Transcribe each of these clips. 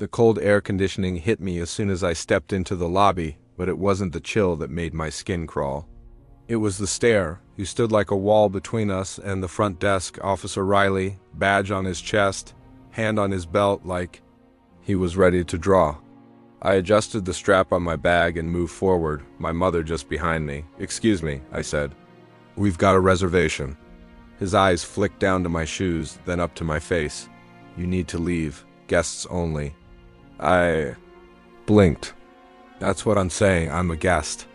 The cold air conditioning hit me as soon as I stepped into the lobby, but it wasn't the chill that made my skin crawl. It was the stare. He stood like a wall between us and the front desk, Officer Riley, badge on his chest, hand on his belt like he was ready to draw. I adjusted the strap on my bag and moved forward, my mother just behind me. "Excuse me," I said. "We've got a reservation." His eyes flicked down to my shoes, then up to my face. "You need to leave. Guests only." I blinked. "That's what I'm saying. I'm a guest."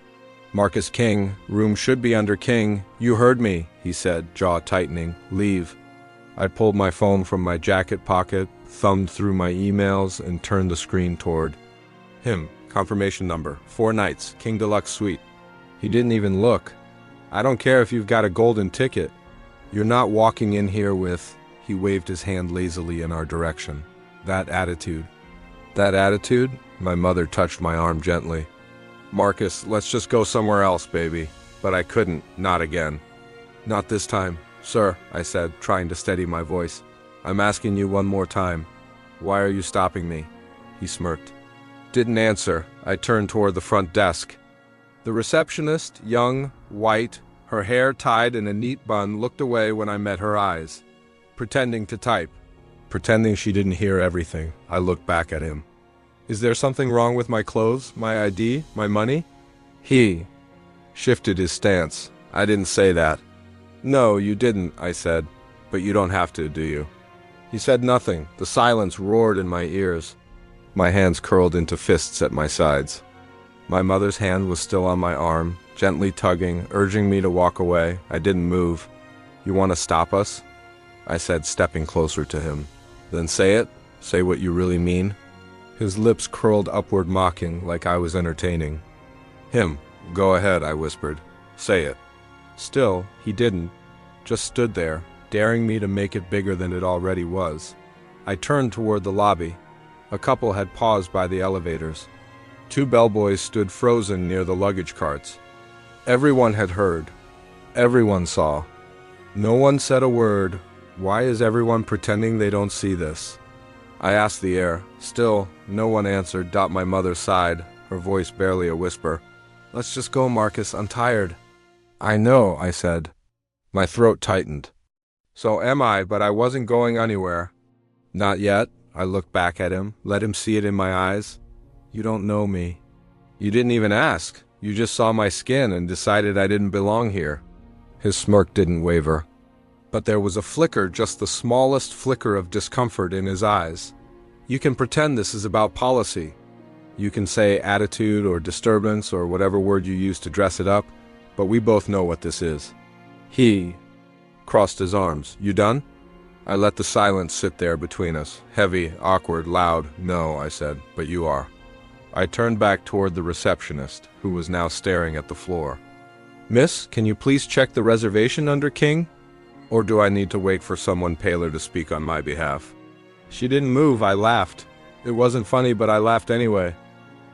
"Marcus King, room should be under King. You heard me," he said, jaw tightening. "Leave." I pulled my phone from my jacket pocket, thumbed through my emails, and turned the screen toward him. "Confirmation number, 4 nights, King Deluxe Suite." He didn't even look. "I don't care if you've got a golden ticket. You're not walking in here with—" He waved his hand lazily in our direction. "That attitude." "That attitude?" My mother touched my arm gently. "Marcus, let's just go somewhere else, baby." But I couldn't, not again. "Not this time, sir," I said, trying to steady my voice. "I'm asking you one more time. Why are you stopping me?" He smirked. Didn't answer. I turned toward the front desk. The receptionist, young, white, her hair tied in a neat bun, looked away when I met her eyes, pretending to type. Pretending she didn't hear everything, I looked back at him. "Is there something wrong with my clothes, my ID, my money?" He shifted his stance. "I didn't say that." "No, you didn't," I said. "But you don't have to, do you?" He said nothing. The silence roared in my ears. My hands curled into fists at my sides. My mother's hand was still on my arm, gently tugging, urging me to walk away. I didn't move. "You want to stop us?" I said, stepping closer to him. "Then say it. Say what you really mean." His lips curled upward, mocking, like I was entertaining him. "Go ahead," I whispered. "Say it." Still, he didn't. Just stood there, daring me to make it bigger than it already was. I turned toward the lobby. A couple had paused by the elevators. 2 bellboys stood frozen near the luggage carts. Everyone had heard. Everyone saw. No one said a word. Why is everyone pretending they don't see this? I asked the air. Still, no one answered. My mother sighed, her voice barely a whisper. "Let's just go, Marcus. I'm tired." "I know," I said. My throat tightened. "So am I, but I wasn't going anywhere." "Not yet." I looked back at him, let him see it in my eyes. "You don't know me. You didn't even ask. You just saw my skin and decided I didn't belong here." His smirk didn't waver. But there was a flicker, just the smallest flicker of discomfort in his eyes. "You can pretend this is about policy. You can say attitude or disturbance or whatever word you use to dress it up, but we both know what this is." He crossed his arms. "You done?" I let the silence sit there between us, heavy, awkward, loud. "No," I said, "but you are." I turned back toward the receptionist, who was now staring at the floor. "Miss, can you please check the reservation under King? Or do I need to wait for someone paler to speak on my behalf?" She didn't move. I laughed. It wasn't funny, but I laughed anyway.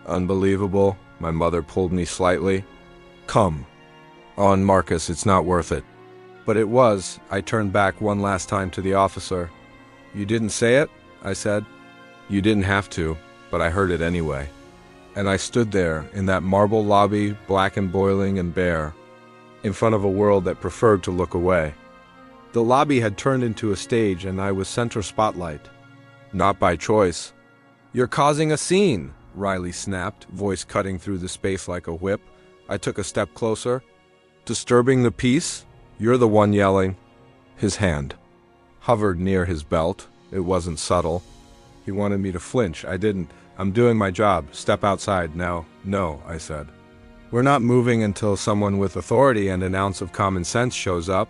"Unbelievable." My mother pulled me slightly. "Come on, Marcus, it's not worth it." But it was. I turned back one last time to the officer. "You didn't say it?" I said. "You didn't have to, but I heard it anyway." And I stood there, in that marble lobby, black and boiling and bare, in front of a world that preferred to look away. The lobby had turned into a stage, and I was center spotlight. Not by choice. "You're causing a scene," Riley snapped, voice cutting through the space like a whip. I took a step closer. "Disturbing the peace? You're the one yelling." His hand hovered near his belt. It wasn't subtle. He wanted me to flinch. I didn't. "I'm doing my job. Step outside now." "No," I said. "We're not moving until someone with authority and an ounce of common sense shows up."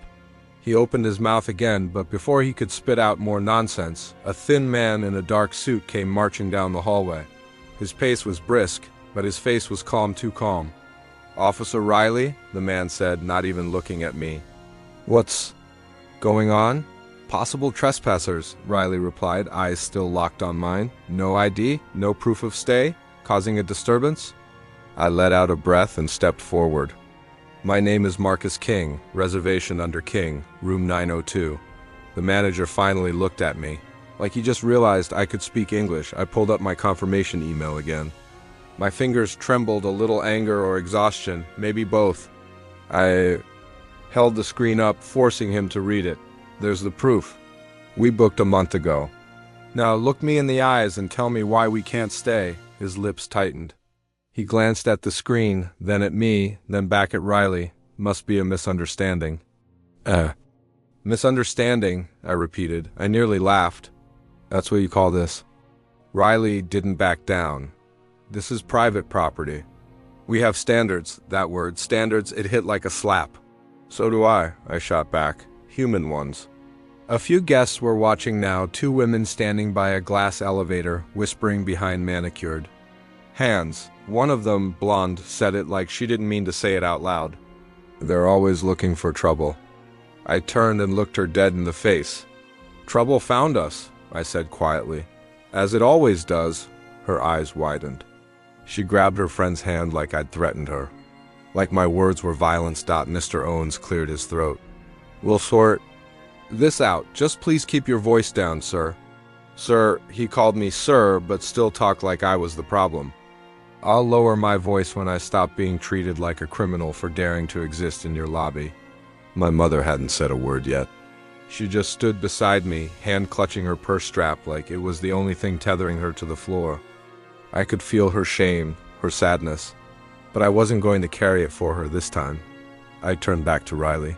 He opened his mouth again, but before he could spit out more nonsense, a thin man in a dark suit came marching down the hallway. His pace was brisk, but his face was calm, too calm. "Officer Riley," the man said, not even looking at me. "What's going on?" "Possible trespassers," Riley replied, eyes still locked on mine. "No ID, no proof of stay, causing a disturbance?" I let out a breath and stepped forward. "My name is Marcus King, reservation under King, room 902. The manager finally looked at me. Like he just realized I could speak English. I pulled up my confirmation email again. My fingers trembled, a little anger or exhaustion, maybe both. I held the screen up, forcing him to read it. There's the proof. We booked a month ago. Now look me in the eyes and tell me why we can't stay. His lips tightened. He glanced at the screen, then at me, then back at Riley. Must be a misunderstanding. Misunderstanding, I repeated. I nearly laughed. That's what you call this? Riley didn't back down. This is private property. We have standards, that word, standards. It hit like a slap. So do I shot back. Human ones. A few guests were watching now, two women standing by a glass elevator, whispering behind manicured hands. One of them, blonde, said it like she didn't mean to say it out loud. They're always looking for trouble. I turned and looked her dead in the face. Trouble found us, I said quietly. As it always does. Her eyes widened. She grabbed her friend's hand like I'd threatened her. Like my words were violence. Mr. Owens cleared his throat. We'll sort this out. Just please keep your voice down, sir. Sir, he called me sir, but still talked like I was the problem. I'll lower my voice when I stop being treated like a criminal for daring to exist in your lobby. My mother hadn't said a word yet. She just stood beside me, hand clutching her purse strap like it was the only thing tethering her to the floor. I could feel her shame, her sadness, but I wasn't going to carry it for her this time. I turned back to Riley.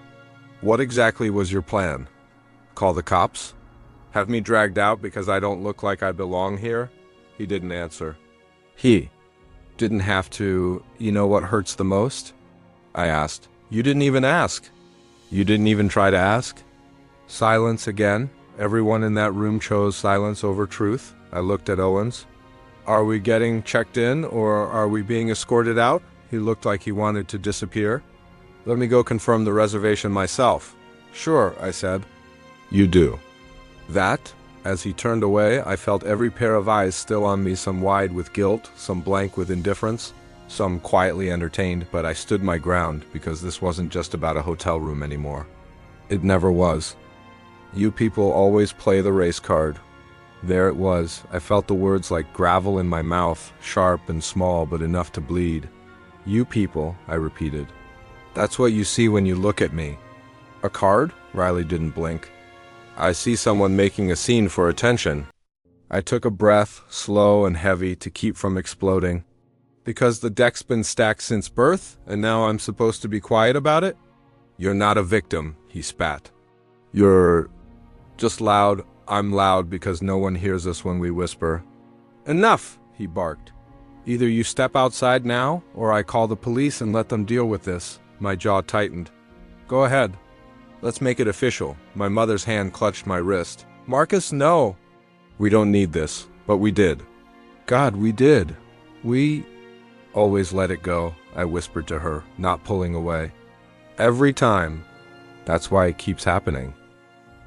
What exactly was your plan? Call the cops? Have me dragged out because I don't look like I belong here? He didn't answer. He didn't have to. You know what hurts the most? I asked. You didn't even ask. You didn't even try to ask? Silence again. Everyone in that room chose silence over truth. I looked at Owens. Are we getting checked in, or are we being escorted out? He looked like he wanted to disappear. Let me go confirm the reservation myself. Sure, I said. You do. That? As he turned away, I felt every pair of eyes still on me, some wide with guilt, some blank with indifference, some quietly entertained, but I stood my ground because this wasn't just about a hotel room anymore. It never was. You people always play the race card. There it was. I felt the words like gravel in my mouth, sharp and small, but enough to bleed. You people, I repeated. That's what you see when you look at me. A card? Riley didn't blink. I see someone making a scene for attention. I took a breath, slow and heavy, to keep from exploding. Because the deck's been stacked since birth, and now I'm supposed to be quiet about it? You're not a victim, he spat. You're just loud. I'm loud because no one hears us when we whisper. Enough, he barked. Either you step outside now, or I call the police and let them deal with this. My jaw tightened. Go ahead. Let's make it official. My mother's hand clutched my wrist. Marcus, no. We don't need this, but we did. God, we did. We always let it go, I whispered to her, not pulling away. Every time. That's why it keeps happening.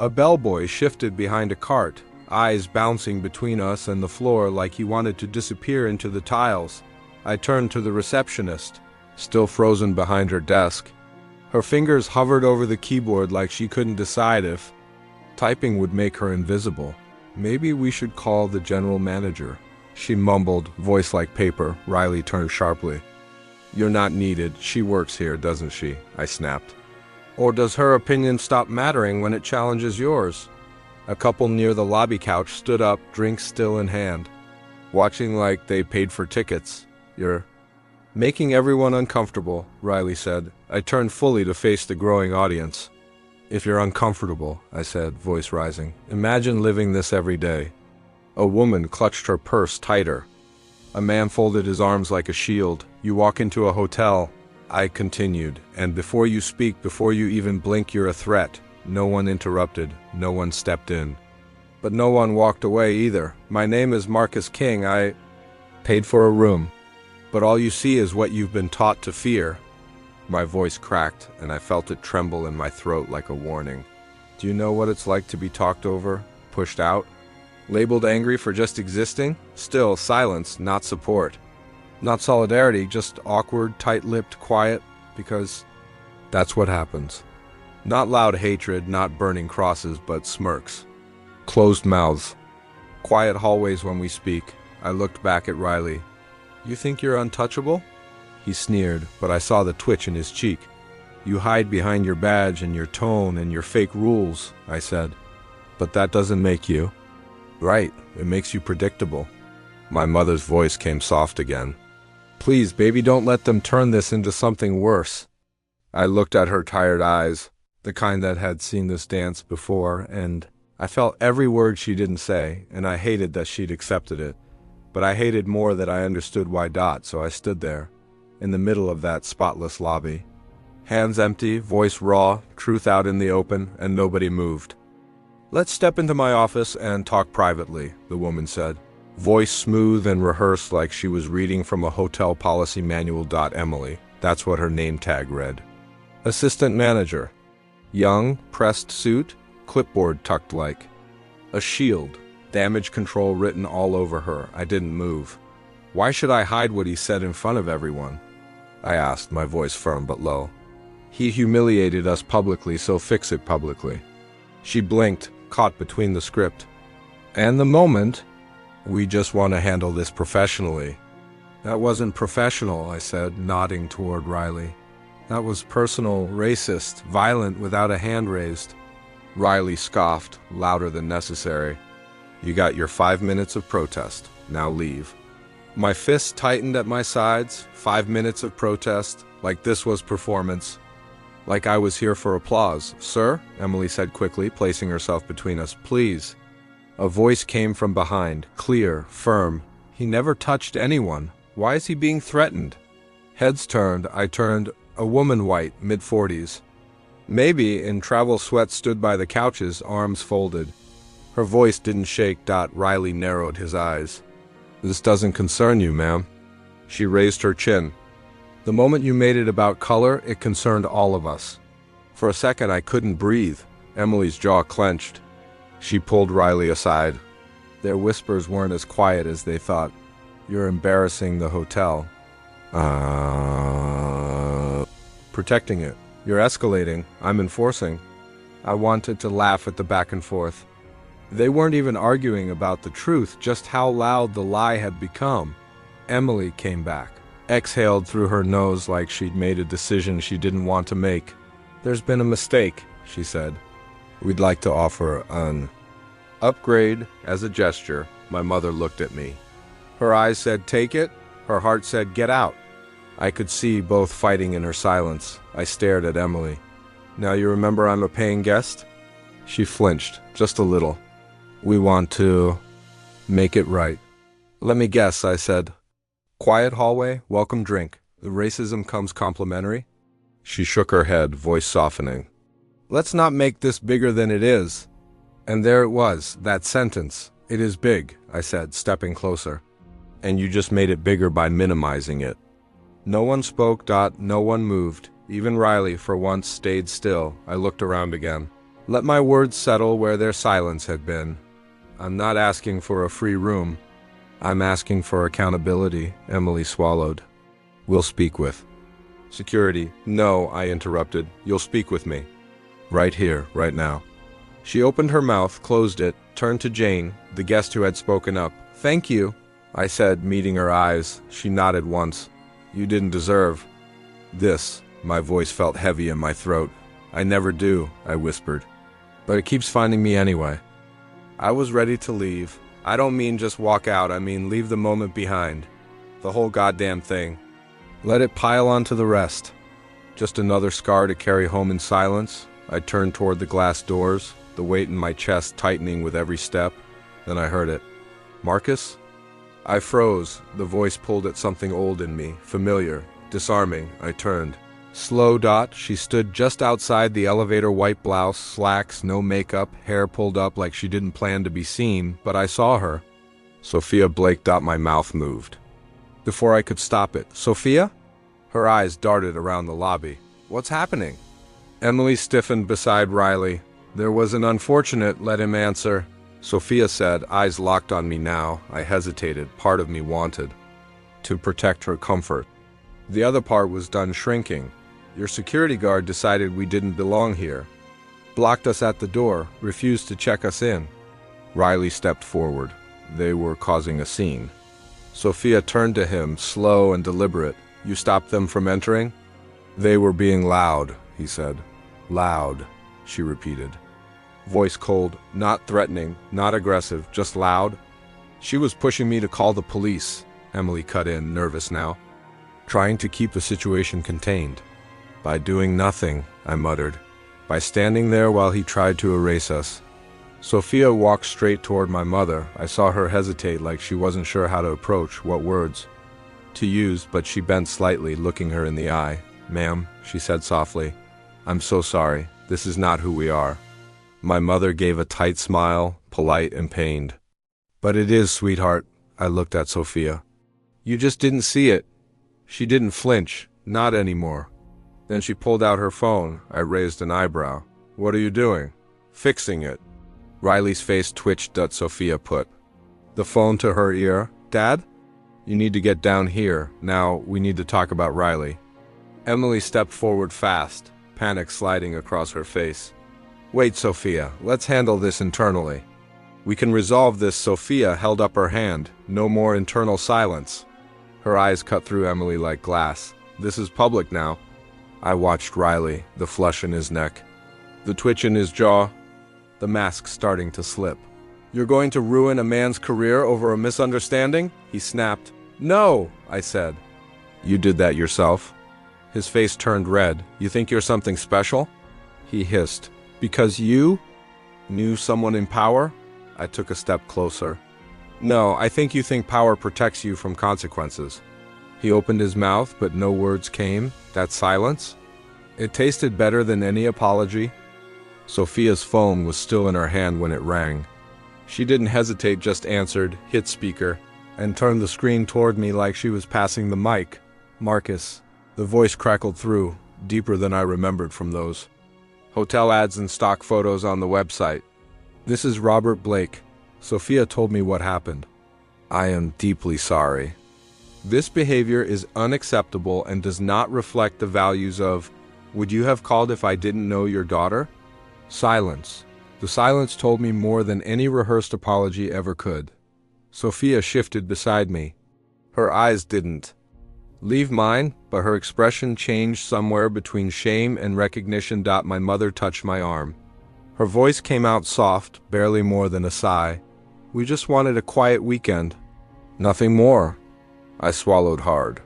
A bellboy shifted behind a cart, eyes bouncing between us and the floor like he wanted to disappear into the tiles. I turned to the receptionist, still frozen behind her desk. Her fingers hovered over the keyboard like she couldn't decide if typing would make her invisible. Maybe we should call the general manager, she mumbled, voice like paper. Riley turned sharply. You're not needed. She works here, doesn't she? I snapped. Or does her opinion stop mattering when it challenges yours? A couple near the lobby couch stood up, drinks still in hand, watching like they paid for tickets. You're making everyone uncomfortable, Riley said. I turned fully to face the growing audience. If you're uncomfortable, I said, voice rising, imagine living this every day. A woman clutched her purse tighter. A man folded his arms like a shield. You walk into a hotel, I continued, and before you speak, before you even blink, you're a threat. No one interrupted. No one stepped in. But no one walked away either. My name is Marcus King. I paid for a room. But all you see is what you've been taught to fear. My voice cracked, and I felt it tremble in my throat like a warning. Do you know what it's like to be talked over, pushed out, labeled angry for just existing? Still, silence, not support. Not solidarity, just awkward, tight-lipped, quiet, because that's what happens. Not loud hatred, not burning crosses, but smirks. Closed mouths, Quiet hallways when we speak. I looked back at Riley. You think you're untouchable? He sneered, but I saw the twitch in his cheek. You hide behind your badge and your tone and your fake rules, I said. But that doesn't make you. Right, it makes you predictable. My mother's voice came soft again. Please, baby, don't let them turn this into something worse. I looked at her tired eyes, the kind that had seen this dance before, and I felt every word she didn't say, and I hated that she'd accepted it. But I hated more that I understood why. So I stood there, in the middle of that spotless lobby. Hands empty, voice raw, truth out in the open, and nobody moved. Let's step into my office and talk privately, the woman said. Voice smooth and rehearsed like she was reading from a hotel policy manual. Emily, that's what her name tag read. Assistant manager. Young, pressed suit, clipboard tucked like. A shield, damage control written all over her. I didn't move. Why should I hide what he said in front of everyone? I asked, my voice firm but low. He humiliated us publicly, so fix it publicly. She blinked, caught between the script. And the moment, we just want to handle this professionally. That wasn't professional, I said, nodding toward Riley. That was personal, racist, violent without a hand raised. Riley scoffed, louder than necessary. You got your 5 minutes of protest. Now leave. My fists tightened at my sides. 5 minutes of protest, like this was performance. Like I was here for applause. Sir, Emily said quickly, placing herself between us. Please. A voice came from behind, clear, firm. He never touched anyone. Why is he being threatened? Heads turned. I turned. A woman white, mid-40s. Maybe in travel sweats stood by the couches, arms folded. Her voice didn't shake. Riley narrowed his eyes. This doesn't concern you, ma'am. She raised her chin. The moment you made it about color, it concerned all of us. For a second, I couldn't breathe. Emily's jaw clenched. She pulled Riley aside. Their whispers weren't as quiet as they thought. You're embarrassing the hotel. Protecting it. You're escalating. I'm enforcing. I wanted to laugh at the back and forth. They weren't even arguing about the truth, just how loud the lie had become. Emily came back, exhaled through her nose like she'd made a decision she didn't want to make. There's been a mistake, she said. We'd like to offer an upgrade as a gesture. My mother looked at me. Her eyes said, take it. Her heart said, get out. I could see both fighting in her silence. I stared at Emily. Now you remember I'm a paying guest? She flinched, just a little. We want to make it right. Let me guess, I said. Quiet hallway, welcome drink. The racism comes complimentary. She shook her head, voice softening. Let's not make this bigger than it is. And there it was, that sentence. It is big, I said, stepping closer. And you just made it bigger by minimizing it. No one spoke. No one moved. Even Riley, for once, stayed still. I looked around again. Let my words settle where their silence had been. I'm not asking for a free room. I'm asking for accountability, Emily swallowed. We'll speak with security. No, I interrupted. You'll speak with me. Right here, right now. She opened her mouth, closed it, turned to Jane, the guest who had spoken up. Thank you, I said, meeting her eyes. She nodded once. You didn't deserve this. My voice felt heavy in my throat. I never do, I whispered. But it keeps finding me anyway. I was ready to leave. I don't mean just walk out, I mean leave the moment behind. The whole goddamn thing. Let it pile onto the rest. Just another scar to carry home in silence. I turned toward the glass doors, the weight in my chest tightening with every step. Then I heard it. Marcus? I froze. The voice pulled at something old in me, familiar, disarming. I turned. Slow. She stood just outside the elevator, white blouse, slacks, no makeup, hair pulled up like she didn't plan to be seen, but I saw her. Sophia Blake. My mouth moved. Before I could stop it. Sophia? Her eyes darted around the lobby. What's happening? Emily stiffened beside Riley. There was an unfortunate, let him answer. Sophia said, eyes locked on me now. I hesitated. Part of me wanted to protect her comfort. The other part was done shrinking. Your security guard decided we didn't belong here. Blocked us at the door, refused to check us in. Riley stepped forward. they were causing a scene. Sophia turned to him, slow and deliberate. "You stopped them from entering?" "They were being loud," he said. "Loud," she repeated. Voice cold, not threatening, not aggressive, just loud. "She was pushing me to call the police," Emily cut in, nervous now. "Trying to keep the situation contained." "By doing nothing," I muttered. "By standing there while he tried to erase us." Sophia walked straight toward my mother. I saw her hesitate, like she wasn't sure how to approach, what words to use, but she bent slightly, looking her in the eye. "Ma'am," she said softly, "I'm so sorry. This is not who we are." My mother gave a tight smile, polite and pained. "But it is, sweetheart." I looked at Sophia. "You just didn't see it." She didn't flinch, not anymore. Then she pulled out her phone. I raised an eyebrow. "What are you doing?" "Fixing it." Riley's face twitched at Sophia put the phone to her ear. "Dad? You need to get down here. Now, we need to talk about Riley." Emily stepped forward fast, panic sliding across her face. "Wait, Sophia. Let's handle this internally. We can resolve this." Sophia held up her hand. "No more internal silence." Her eyes cut through Emily like glass. "This is public now." I watched Riley, the flush in his neck, the twitch in his jaw, the mask starting to slip. "You're going to ruin a man's career over a misunderstanding?" he snapped. "No," I said. "You did that yourself." His face turned red. "You think you're something special?" He hissed. "Because you knew someone in power?" I took a step closer. "No, I think you think power protects you from consequences." He opened his mouth, but no words came. That silence? It tasted better than any apology. Sophia's phone was still in her hand when it rang. She didn't hesitate, just answered, hit speaker, and turned the screen toward me like she was passing the mic. "Marcus." The voice crackled through, deeper than I remembered from those hotel ads and stock photos on the website. "This is Robert Blake. Sophia told me what happened. I am deeply sorry. This behavior is unacceptable and does not reflect the values of, would you have called if I didn't know your daughter?" Silence. The silence told me more than any rehearsed apology ever could. Sophia shifted beside me. Her eyes didn't leave mine, but her expression changed somewhere between shame and recognition. My mother touched my arm. Her voice came out soft, barely more than a sigh. "We just wanted a quiet weekend." "Nothing more." I swallowed hard.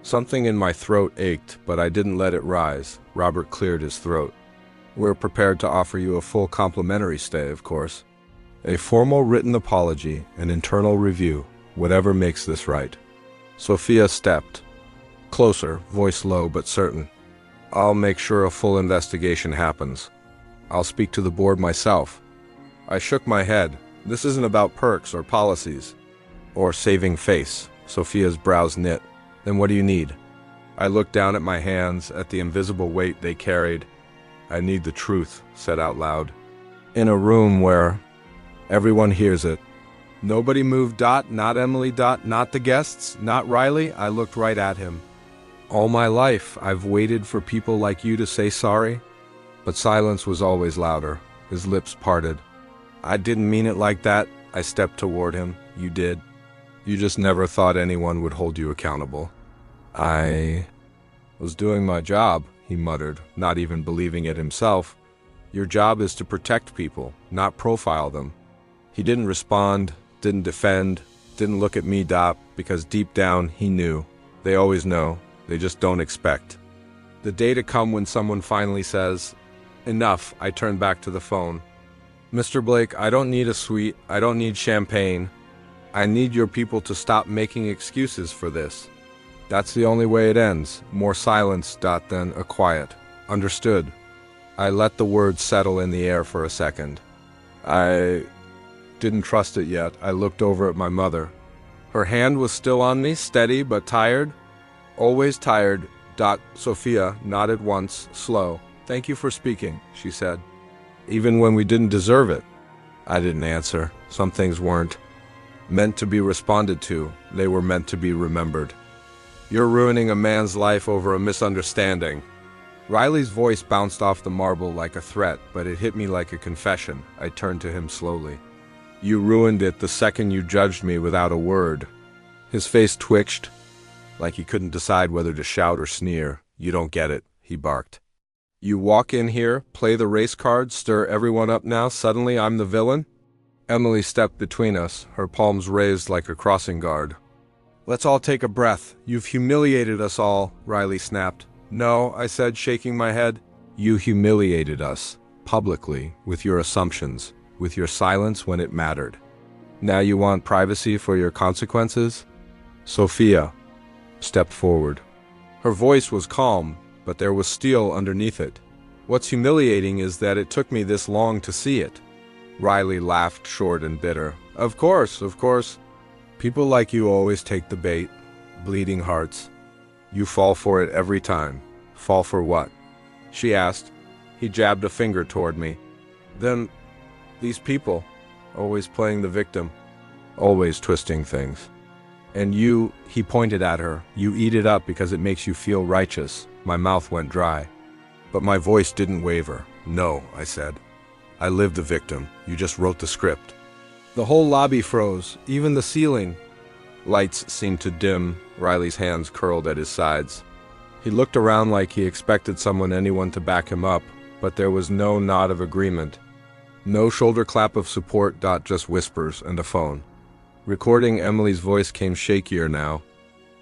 Something in my throat ached, but I didn't let it rise. Robert cleared his throat. "We're prepared to offer you a full complimentary stay, of course. A formal written apology, an internal review, whatever makes this right." Sophia stepped closer, voice low but certain. "I'll make sure a full investigation happens. I'll speak to the board myself." I shook my head. "This isn't about perks or policies or saving face." Sophia's brows knit. "Then what do you need?" I looked down at my hands, at the invisible weight they carried. "I need the truth," said out loud. "In a room where everyone hears it." Nobody moved. Not Emily. Not the guests. Not Riley. I looked right at him. "All my life, I've waited for people like you to say sorry." But silence was always louder. His lips parted. "I didn't mean it like that." I stepped toward him. "You did. You just never thought anyone would hold you accountable." "I was doing my job," he muttered, not even believing it himself. "Your job is to protect people, not profile them." He didn't respond, didn't defend, didn't look at me, because deep down he knew. They always know, they just don't expect the day to come when someone finally says, "Enough." I turned back to the phone. "Mr. Blake, I don't need a suite, I don't need champagne. I need your people to stop making excuses for this. That's the only way it ends." More silence, then a quiet. "Understood." I let the words settle in the air for a second. I didn't trust it yet. I looked over at my mother. Her hand was still on me, steady but tired. "Always tired." Sophia nodded once, slow. "Thank you for speaking," she said. "Even when we didn't deserve it." I didn't answer. Some things weren't meant to be responded to. They were meant to be remembered. "You're ruining a man's life over a misunderstanding." Riley's voice bounced off the marble like a threat, but it hit me like a confession. I turned to him slowly. You ruined it the second you judged me without a word. His face twitched, like he couldn't decide whether to shout or sneer. You don't get it, he barked. You walk in here, play the race card, stir everyone up now, suddenly I'm the villain? Emily stepped between us, her palms raised like a crossing guard. Let's all take a breath. You've humiliated us all, Riley snapped. No, I said, shaking my head. You humiliated us, publicly, with your assumptions, with your silence when it mattered. Now you want privacy for your consequences? Sophia stepped forward. Her voice was calm, but there was steel underneath it. What's humiliating is that it took me this long to see it. Riley laughed short and bitter. Of course. People like you always take the bait. Bleeding hearts. You fall for it every time. Fall for what? She asked. He jabbed a finger toward me. Then, these people, always playing the victim, always twisting things. And you, he pointed at her, you eat it up because it makes you feel righteous. My mouth went dry. But my voice didn't waver. No, I said. I lived the victim. You just wrote the script. The whole lobby froze, even the ceiling. Lights seemed to dim. Riley's hands curled at his sides. He looked around like he expected anyone to back him up, but there was no nod of agreement. No shoulder clap of support, just whispers and a phone. Recording Emily's voice came shakier now.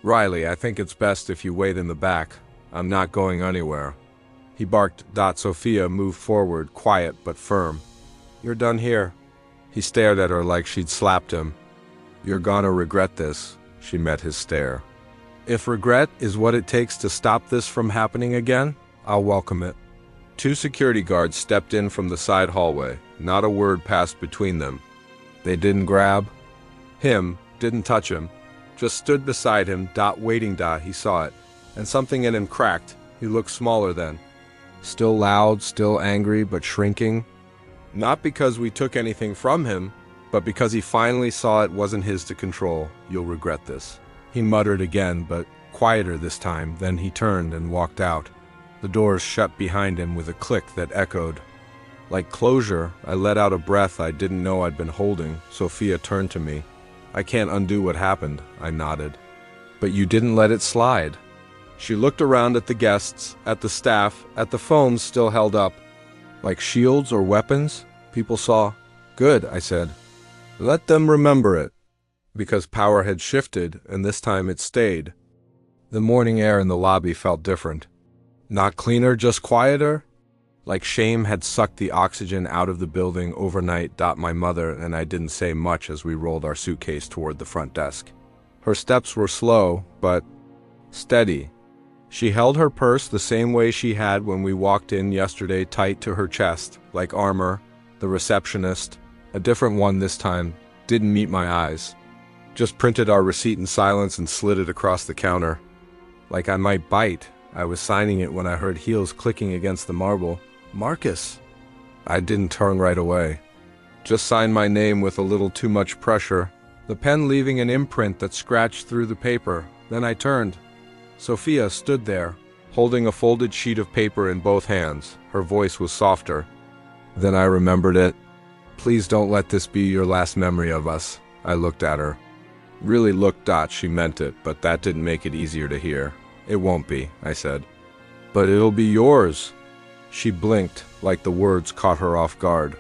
Riley, I think it's best if you wait in the back. I'm not going anywhere. He barked. Sophia moved forward, quiet but firm. You're done here. He stared at her like she'd slapped him. You're gonna regret this. She met his stare. If regret is what it takes to stop this from happening again, I'll welcome it. 2 security guards stepped in from the side hallway. Not a word passed between them. They didn't grab him, didn't touch him, just stood beside him, waiting. He saw it, and something in him cracked. He looked smaller then. Still loud, still angry, but shrinking. Not because we took anything from him, but because he finally saw it wasn't his to control. You'll regret this. He muttered again, but quieter this time. Then he turned and walked out. The doors shut behind him with a click that echoed. Like closure, I let out a breath I didn't know I'd been holding. Sophia turned to me. I can't undo what happened, I nodded. But you didn't let it slide. She looked around at the guests, at the staff, at the phones still held up. Like shields or weapons, people saw. Good, I said. Let them remember it. Because power had shifted, and this time it stayed. The morning air in the lobby felt different. Not cleaner, just quieter. Like shame had sucked the oxygen out of the building overnight. My mother and I didn't say much as we rolled our suitcase toward the front desk. Her steps were slow, but steady. She held her purse the same way she had when we walked in yesterday, tight to her chest, like armor. The receptionist, a different one this time, didn't meet my eyes. Just printed our receipt in silence and slid it across the counter. Like I might bite. I was signing it when I heard heels clicking against the marble. Marcus! I didn't turn right away. Just signed my name with a little too much pressure, the pen leaving an imprint that scratched through the paper. Then I turned. Sophia stood there, holding a folded sheet of paper in both hands. Her voice was softer. Then I remembered it. Please don't let this be your last memory of us. I looked at her. Really looked. She meant it, but that didn't make it easier to hear. It won't be, I said. But it'll be yours. She blinked, like the words caught her off guard.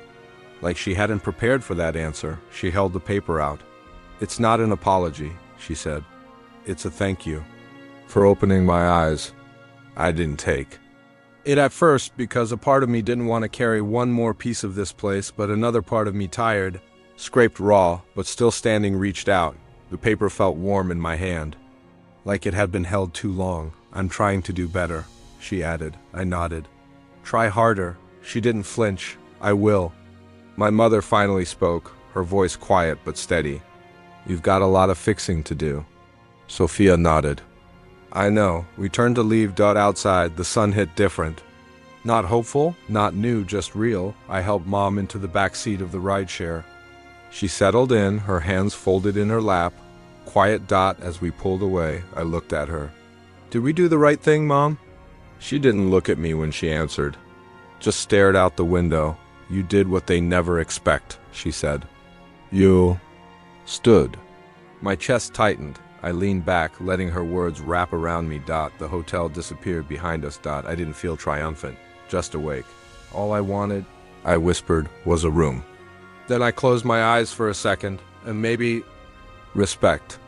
Like she hadn't prepared for that answer. She held the paper out. It's not an apology, she said. It's a thank you. For opening my eyes. I didn't take it at first because a part of me didn't want to carry one more piece of this place, but another part of me, tired, scraped raw, but still standing, reached out. The paper felt warm in my hand. Like it had been held too long. I'm trying to do better, she added. I nodded. Try harder. She didn't flinch. I will. My mother finally spoke, her voice quiet but steady. You've got a lot of fixing to do. Sophia nodded. I know. We turned to leave. Outside, the sun hit different. Not hopeful, not new, just real. I helped Mom into the back seat of the rideshare. She settled in, her hands folded in her lap. Quiet. As we pulled away, I looked at her. Did we do the right thing, Mom? She didn't look at me when she answered. Just stared out the window. You did what they never expect, she said. You stood. My chest tightened. I leaned back, letting her words wrap around me. The hotel disappeared behind us. I didn't feel triumphant, just awake. All I wanted, I whispered, was a room. Then I closed my eyes for a second, and maybe respect.